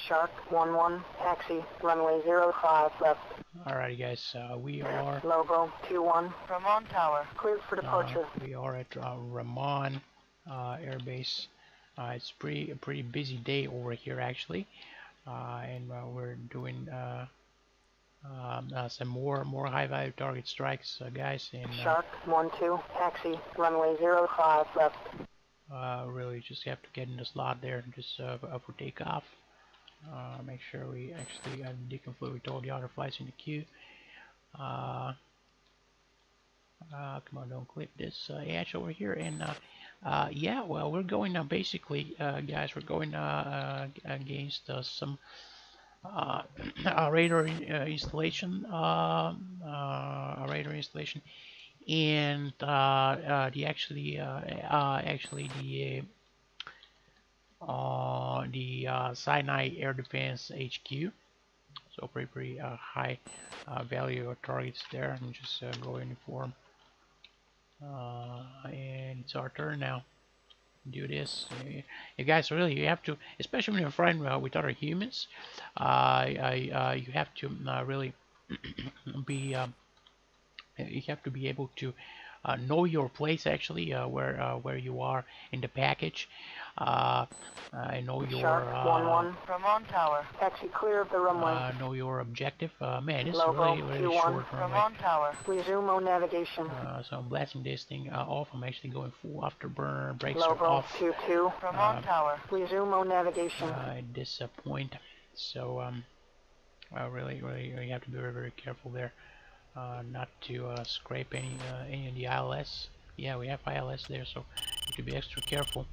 Shark 1-1, taxi, runway 05 left. Alrighty guys, we are Logo 2-1, Ramon Tower, cleared for departure. we are at Ramon Air Base. It's a pretty busy day over here actually, and we're doing some more high value target strikes, guys. And Shark 1-2, taxi, runway 05 left. really just have to get in the slot there and just for takeoff. Make sure we actually deconflict with all the other flights in the queue. Come on, don't clip this edge over here. And yeah, well, we're going basically, guys, we're going against some radar installation, and the Sinai Air Defense HQ. So pretty high value targets there. And just go in form, and it's our turn now. Do this. You guys, really, you have to, especially when you're flying with other humans, you have to really be you have to be able to know your place actually, where you are in the package. I know your Shark 1-1, Ramon Tower, taxi clear of the runway. know your objective. Man, this Logo is really short runway. Ramon Tower, resume on navigation. So I'm blasting this thing off. I'm actually going full afterburner. Brakes Logo are off. 2-2, Ramon Tower, resume on navigation. At this point, so really have to be very careful there, not to scrape any of the ILS. Yeah, we have ILS there, so you have to be extra careful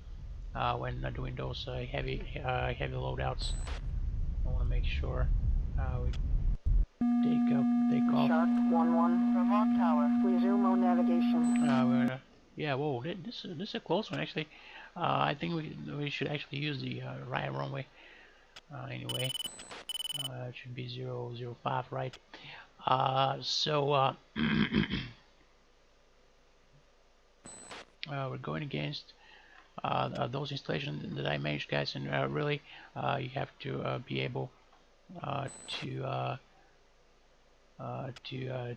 when doing those heavy loadouts. I want to make sure we take off. Shark 1-1, Ramon Tower, resume on navigation. Yeah, whoa, this is a close one actually. I think we should actually use the right runway. Anyway, it should be 005, right? So we're going against those installations that I mentioned, guys, and really you have to be able to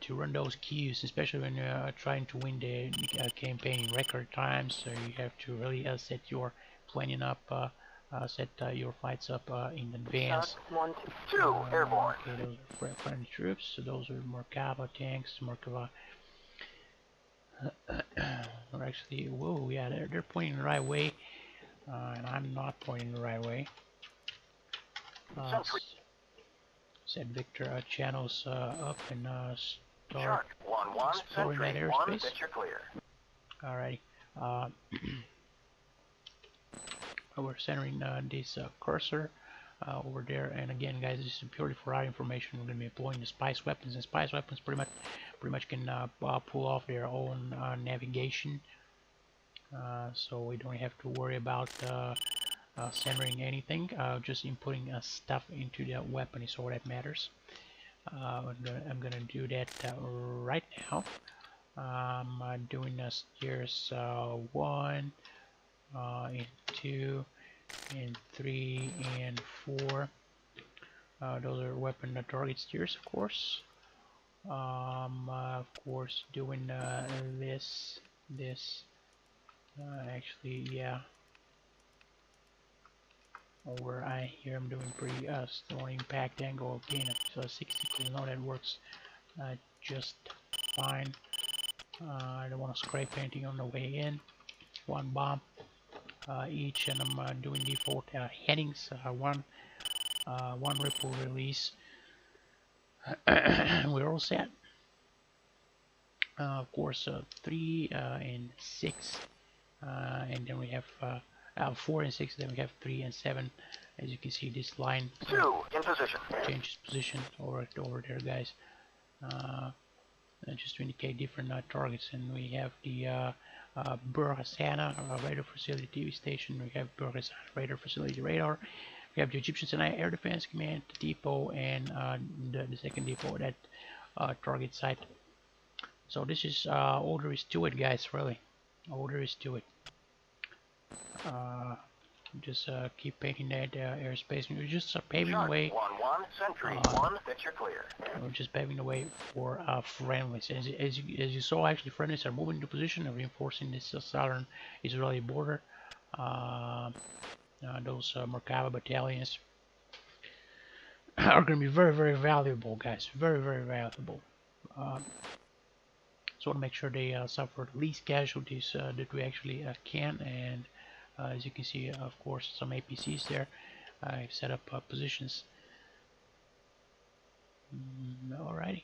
run those queues, especially when you're trying to win the campaign in record times. So you have to really set your planning up, set your flights up in advance. Shark 1-2, airborne. Okay, those are friendly troops. So those are Merkava tanks, Merkava. Or actually, whoa, yeah, they're pointing the right way, and I'm not pointing the right way. Set Victor channels up and start exploring that airspace. Alrighty. We're centering this cursor over there, and again, guys, this is purely for our information. We're going to be employing the spice weapons, and spice weapons pretty much can pull off their own navigation, so we don't have to worry about centering anything. Just inputting stuff into the weapon is all that matters. I'm gonna do that right now. I'm doing steers 1 and 2 and 3 and 4. Those are weapon target steers, of course. Of course, doing this. Actually, yeah. Over here, I'm doing pretty strong impact angle again. So 60, you know that works just fine. I don't want to scrape anything on the way in. One bomb each, and I'm doing default headings. One ripple release. We're all set. Of course, 3 and 6, and then we have 4 and 6. Then we have 3 and 7. As you can see, this line 2 in position. Changes position over there, guys. Just to indicate different targets. And we have the Bur Hassana radar facility TV station. We have Bur Hassana radar facility radar. We have the Egyptian Sinai Air Defense Command depot, and the second depot at target site. So this is all there is to it, guys. Really, all there is to it. Just keep painting that airspace, and you're just paving the way. 1-1, Sentry 1, picture clear. We're just paving the way for friendlies. As you saw, actually, friendlies are moving into position and reinforcing this southern Israeli border. Those Merkava battalions are going to be very, very valuable, guys. Very, very valuable. So I want to make sure they suffer the least casualties that we actually can. And as you can see, of course, some APCs there. I've set up positions. Alrighty.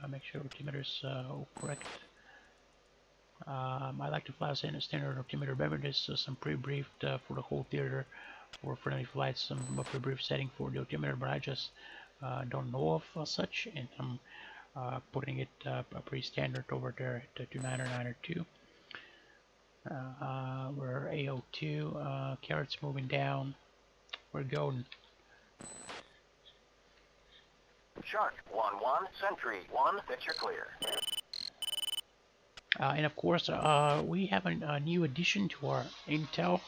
Make sure altimeter's correct. I like to fly a standard altimeter. Remember, there's some pre-briefed for the whole theater for friendly flights, some pre-brief setting for the altimeter, but I just don't know of such, and I'm putting it pretty standard over there at 2992. We're AO2, carrots moving down. We're going. Shark 1-1, Sentry 1, picture clear. And of course, we have a new addition to our intel.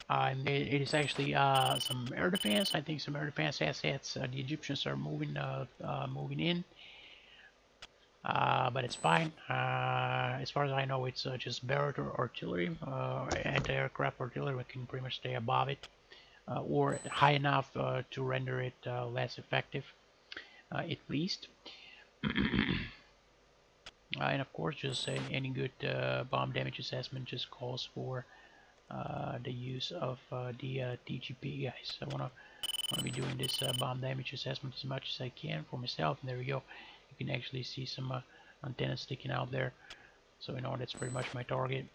And it is actually some air defense. I think some air defense assets. The Egyptians are moving in, but it's fine. As far as I know, it's just Barrett or artillery, anti-aircraft artillery. We can pretty much stay above it, or high enough to render it less effective, at least. And of course, just any good bomb damage assessment just calls for the use of the TGP, guys. I wanna be doing this bomb damage assessment as much as I can for myself. And there we go. You can actually see some antennas sticking out there, so you know that's pretty much my target.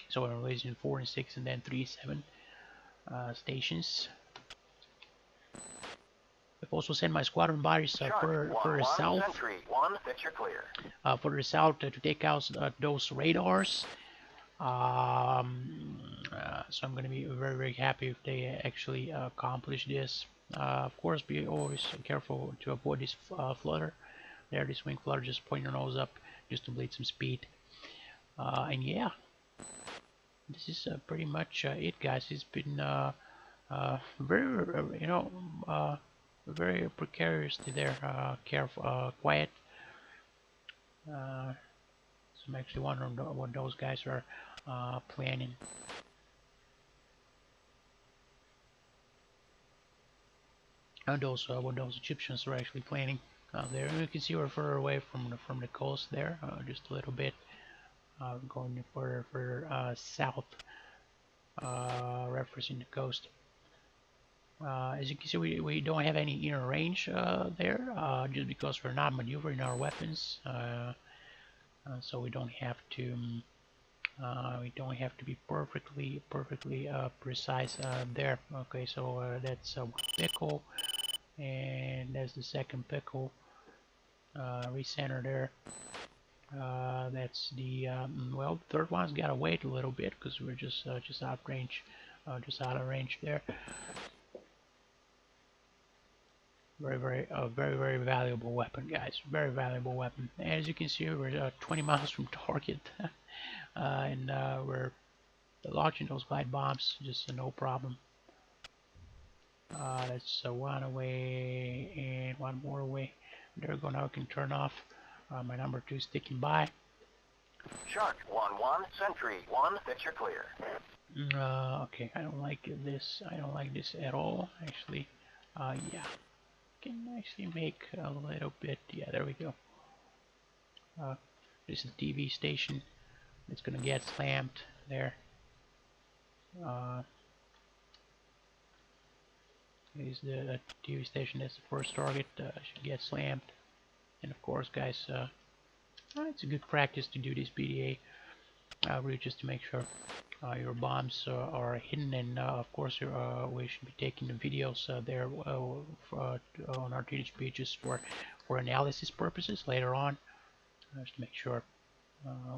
So I'm releasing 4 and 6, and then 3, 7 stations. I've also sent my squadron bodies further south. Sentry 1, picture clear. Further south to take out those radars. So I'm going to be very, very happy if they actually accomplish this. Of course, be always careful to avoid this flutter. There, this wing flutter, just point your nose up just to bleed some speed. And yeah, this is pretty much it, guys. It's been very, very precariously there, careful, quiet. So I'm actually wondering what those guys are planning. And also what those Egyptians are actually planning there. And you can see we're further away from the coast there, just a little bit. Going further south, referencing the coast. As you can see, we don't have any inner range there, just because we're not maneuvering our weapons. So we don't have to be perfectly precise there. Okay, so that's one pickle, and that's the second pickle. Recenter there. That's the well, the third one's got to wait a little bit because we're just out of range, there. Very valuable weapon, guys. Very valuable weapon. As you can see, we're 20 miles from target, and we're launching those glide bombs just no problem. That's one away and one more away. There we go. Now I can turn off. My number 2 sticking by. Shark 1-1, Sentry 1, picture clear. Okay, I don't like this. I don't like this at all. Actually, yeah. Can actually make a little bit. Yeah, there we go. This is the TV station. It's gonna get slammed there. Is the TV station. That's the first target. Should get slammed. And of course, guys, it's a good practice to do this BDA. Really, just to make sure your bombs are hidden, and of course we should be taking the videos there on our THP just for analysis purposes later on, just to make sure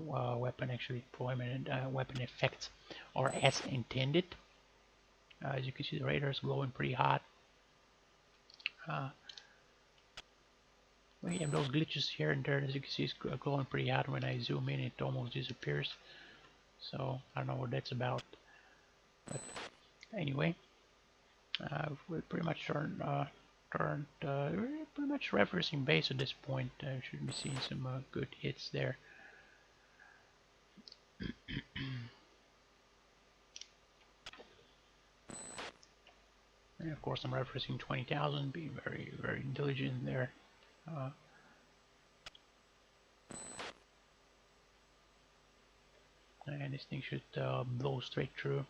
weapon actually deployment and weapon effects are as intended. As you can see, the radar is glowing pretty hot. We have those glitches here and there. As you can see, it's glowing pretty hot. When I zoom in, it almost disappears. So I don't know what that's about. But anyway, we're pretty much we're pretty much reversing base at this point. Should be seeing some good hits there. And of course, I'm referencing 20,000. Being very, very diligent there. And this thing should blow straight through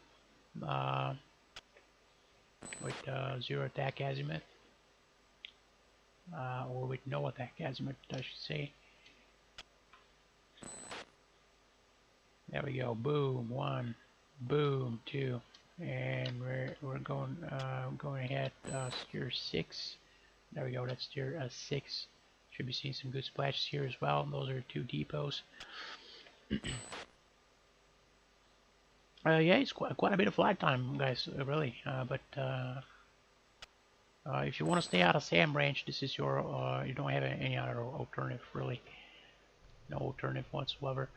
with 0 attack azimuth, or with no attack azimuth, I should say. There we go. Boom, 1, boom, 2, and we're going ahead. Steer 6. There we go. That's steer 6. Should be seeing some good splashes here as well. Those are 2 depots. Yeah, it's quite a bit of flight time, guys, really. But if you want to stay out of SAM range, this is your. You don't have any other alternative, really. No alternative whatsoever.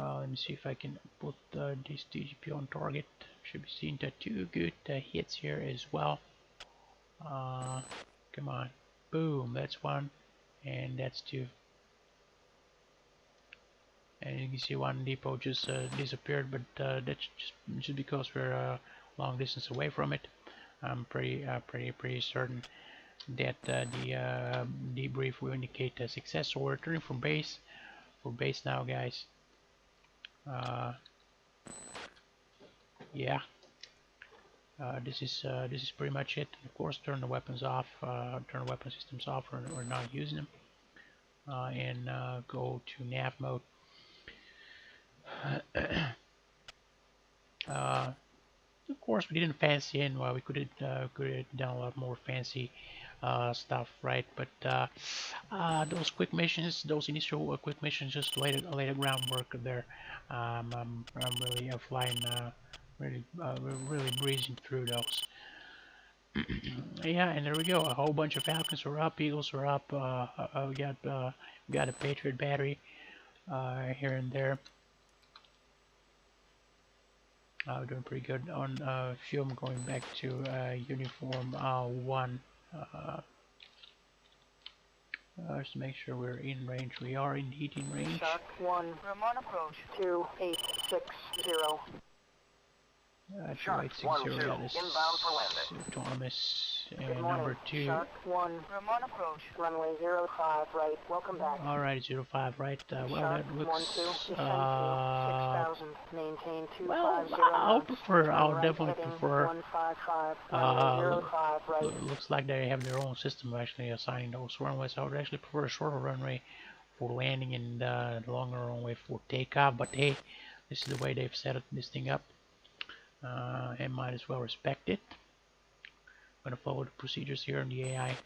Let me see if I can put this TGP on target. Should be seeing the 2 good hits here as well. Come on, boom! That's 1, and that's 2. And you can see 1 depot just disappeared, but that's just because we're a long distance away from it. I'm pretty certain that the debrief will indicate a success. So we're returning from base. For base now, guys. Yeah. This is pretty much it. Of course, turn the weapons off. Turn the weapon systems off. We're not using them. And go to nav mode. Of course, we didn't fancy in. Well, we could have done a lot more fancy stuff, right? But those quick missions, those initial quick missions, just laid the groundwork there. I'm really flying, really breezing through those. Yeah, and there we go. A whole bunch of Falcons are up, Eagles are up. We got a Patriot battery here and there. We're doing pretty good on fuel. I'm going back to uniform 1. Just to make sure we're in range. We are indeed in range. Shark 1, Ramon approach 2860. Shark 260, that is inbound for landing. autonomous. Good And morning. number 2. Shark 1, Ramon approach. Runway 05 right. Welcome back. Alright, 05 right. Well, Shark that looks. 12, 6,000. Maintain 250. Well, I'll definitely 155. prefer. 05 right. Looks like they have their own system of actually assigning those runways. I would actually prefer a shorter runway for landing and longer runway for takeoff. But hey, this is the way they've set this thing up. And might as well respect it. I'm gonna follow the procedures here in the AI.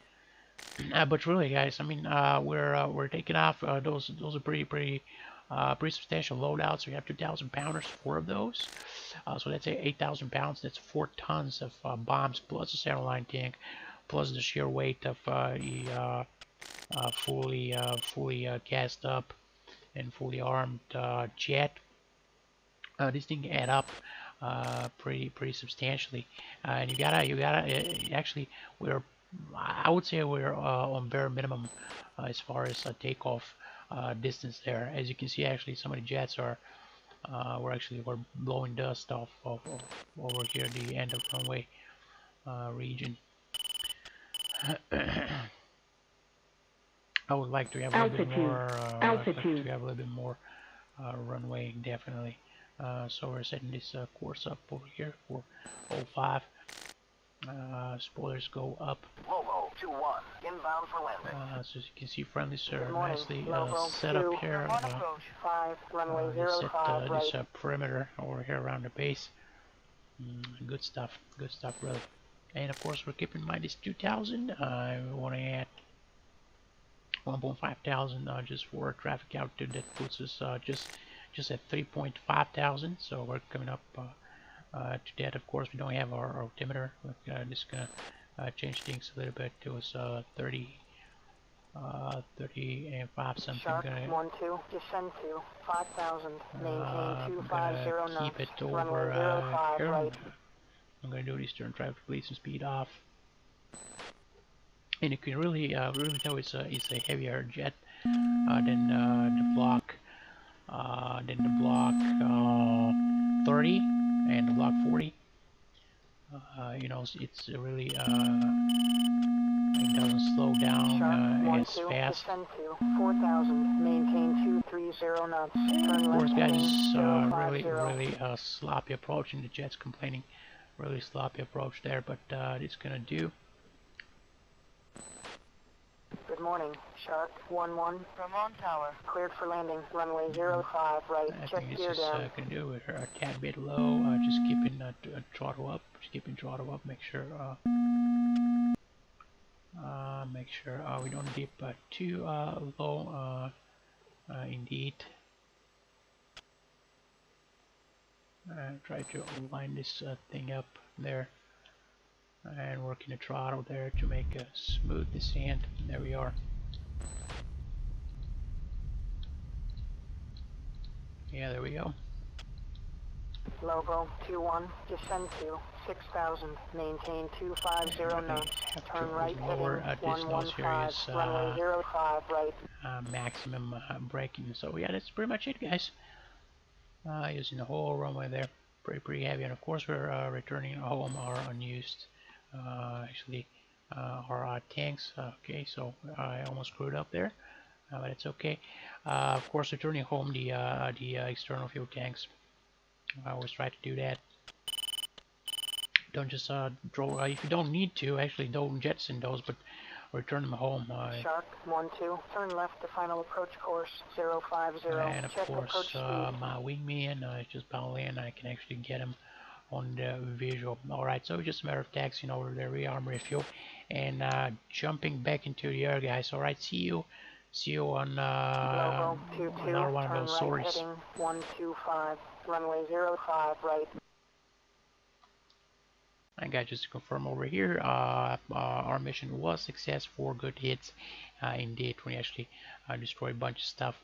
But really, guys, I mean, we're taking off. Those are pretty substantial loadouts. We have 2,000 pounders, 4 of those. So that's 8,000 pounds. That's 4 tons of bombs plus the centerline tank, plus the sheer weight of the fully gassed up and fully armed jet. This thing add up pretty substantially, and you gotta actually I would say we're on bare minimum as far as takeoff distance there. As you can see, actually some of the jets are we're blowing dust off over here at the end of runway region. I would like to have a little bit more runway, definitely. So we're setting this course up over here for 05. Spoilers go up. Lobo 21, inbound for landing. So as you can see, friendlies are Morning, nicely Lobo set 2, up here. approach 5, runway Set 05 right. this perimeter over here around the base. Good stuff, really. And of course, we're keeping in mind this 2,000. We want to add 1,500 just for traffic altitude. That puts us just at 3,500. So we're coming up to that. Of course, we don't have our altimeter. We're just gonna change things a little bit to us 30 35 something. Shark 1-2, descend to 5,000, maintain 250 knots, keep it runway over 05 here. right. I'm gonna do this turn, try to bleed some speed off, and you can really tell it's a heavier jet than the block 30 and the block 40. You know, it's really it doesn't slow down as fast. Descend to 4,000, maintain 230 knots, turn Of course, left guys, heading really 050. sloppy approach, and the jet's complaining. Really sloppy approach there, but it's gonna do. Good morning, Shark 1-1, Vermont Tower, cleared for landing, runway 05 right, I check think gear this is down. gonna do it. A tad bit low, just keeping throttle up, make sure we don't dip too low. Indeed. Try to line this thing up there, and working the throttle there to make a smooth descent. There we are. Yeah, there we go. Logo 2-1, descend to 6,000, maintain 250 knots, turn right lower heading this nose here is 115, runway 05 right. maximum braking. So yeah, that's pretty much it, guys. Using the whole runway there, pretty heavy, and of course we're returning home our unused, actually our tanks. Okay, so I almost screwed up there, but it's okay. Of course, returning home the external fuel tanks. I always try to do that. Don't just draw. If you don't need to, actually don't jettison those, but return them home. Shark 1-2, turn left to final approach course 050. And of Check course, approach speed. my wingman just power in. I can actually get him on the visual. Alright, so it's just a matter of taxiing over the rearm refuel and jumping back into the air, guys. Alright, see you on another one of those stories. Heading 125, runway 05 right. And guys, just to confirm over here, our mission was success, 4 good hits. Indeed, we actually destroyed a bunch of stuff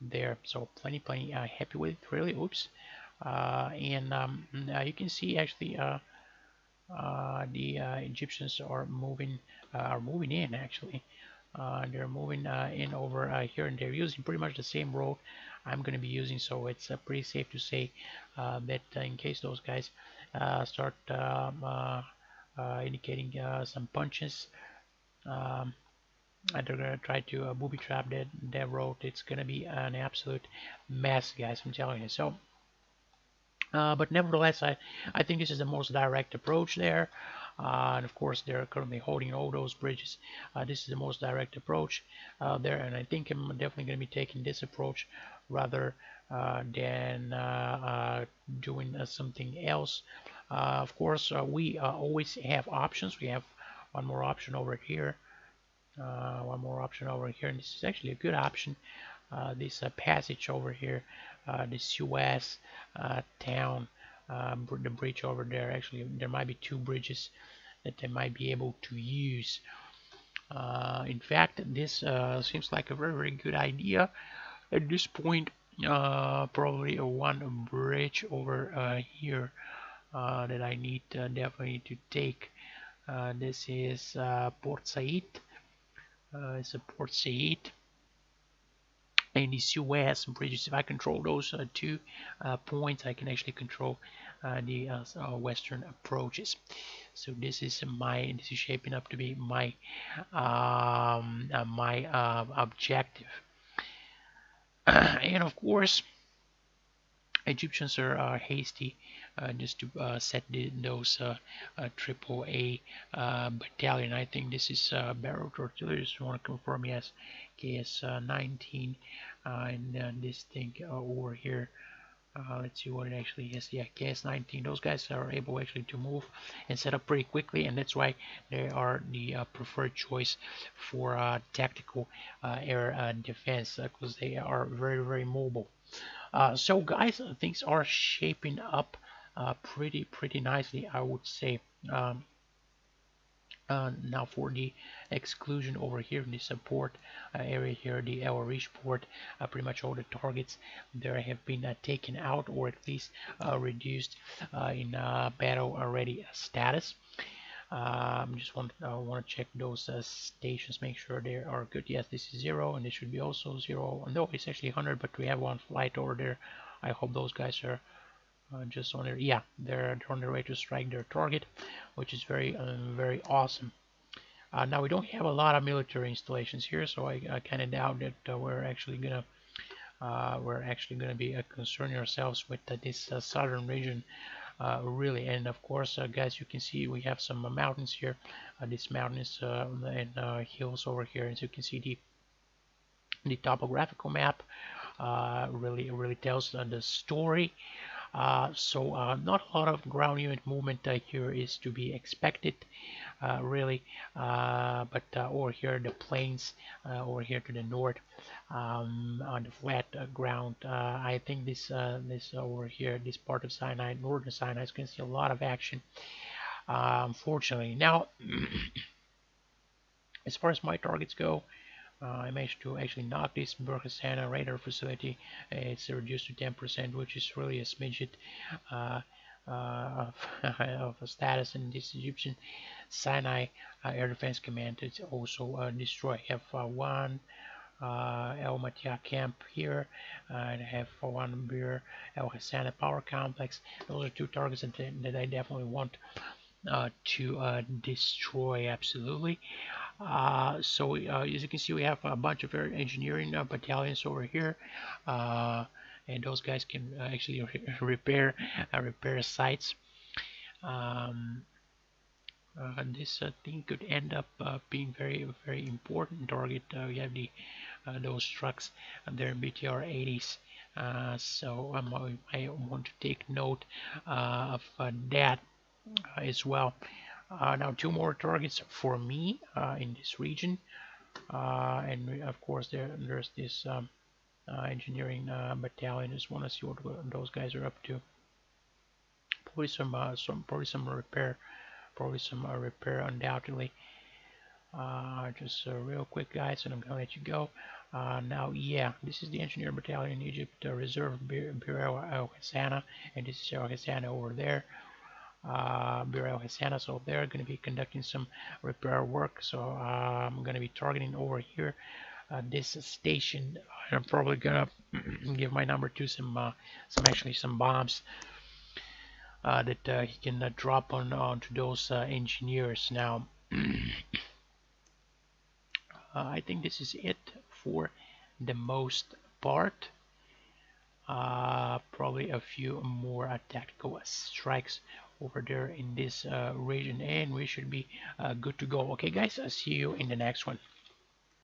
there. So plenty happy with it, really. Oops. And you can see actually the Egyptians are moving in actually. They're moving in over here, and they're using pretty much the same road I'm going to be using, so it's pretty safe to say that in case those guys start indicating some punches, and they're going to try to booby trap that road, it's going to be an absolute mess, guys, I'm telling you. So but nevertheless, I think this is the most direct approach there. And of course, they're currently holding all those bridges. This is the most direct approach there, and I think I'm definitely going to be taking this approach rather than doing something else. Of course, we always have options. We have one more option over here. And this is actually a good option. This passage over here, the Suez town, the bridge over there. Actually, there might be 2 bridges that they might be able to use. In fact, this seems like a very good idea at this point. Probably one bridge over here that I need definitely to take. This is Port Said. It's a Port Said. And the Suez bridges. If I control those 2 points, I can actually control the western approaches. So this is shaping up to be my objective. And of course, Egyptians are hasty just to set those AAA battalion. I think this is Barrel Artillery. Just want to confirm, yes, KS-19, and this thing over here. Let's see what it actually is. Yeah, KS-19. Those guys are able actually to move and set up pretty quickly, and that's why they are the preferred choice for tactical air defense, because they are very mobile. So guys, things are shaping up pretty nicely, I would say. Now for the exclusion over here in the support area here, the our reach port, pretty much all the targets there have been taken out, or at least reduced in battle ready status. Just want to check those stations, make sure they are good. Yes, this is 0, and this should be also 0. No, it's actually 100, but we have one flight over there. I hope those guys are just on their, yeah, they're on their way to strike their target, which is very awesome. Now we don't have a lot of military installations here, so I kind of doubt that we're actually gonna be concerning ourselves with this southern region. Really, and of course, guys, you can see we have some mountains here. These mountains and hills over here, as you can see, the topographical map really tells the story. So not a lot of ground unit movement here is to be expected, really. But over here, the plains, over here to the north, on the flat ground, I think this over here, this part of Sinai, northern Sinai, is going to see a lot of action. Unfortunately, now as far as my targets go, I managed to actually knock this Burkesana radar facility. It's reduced to 10%, which is really a smidget of a status in this Egyptian Sinai Air Defense Command. It's also destroyed. I have one El Matia camp here, and I have one Bir El Hassana power complex. Those are two targets that I definitely want to destroy, absolutely. So as you can see, we have a bunch of engineering battalions over here, and those guys can actually repair sites. This thing could end up being very important target. We have those trucks, and they're BTR 80s. So I want to take note of that as well. Now 2 more targets for me in this region, and of course there's this engineering battalion. Just want to see what those guys are up to. Probably some repair, undoubtedly. Just real quick, guys, and I'm gonna let you go. Now, yeah, this is the engineer battalion in Egypt, Reserve Bureau El Hassana, and this is El Hassana over there. Bureau Hassana, so they're going to be conducting some repair work. So I'm going to be targeting over here this station. I'm probably going to give my number to some bombs that he can drop onto those engineers. Now, I think this is it for the most part. Probably a few more tactical strikes over there in this region, and we should be good to go. Okay, guys, I'll see you in the next one.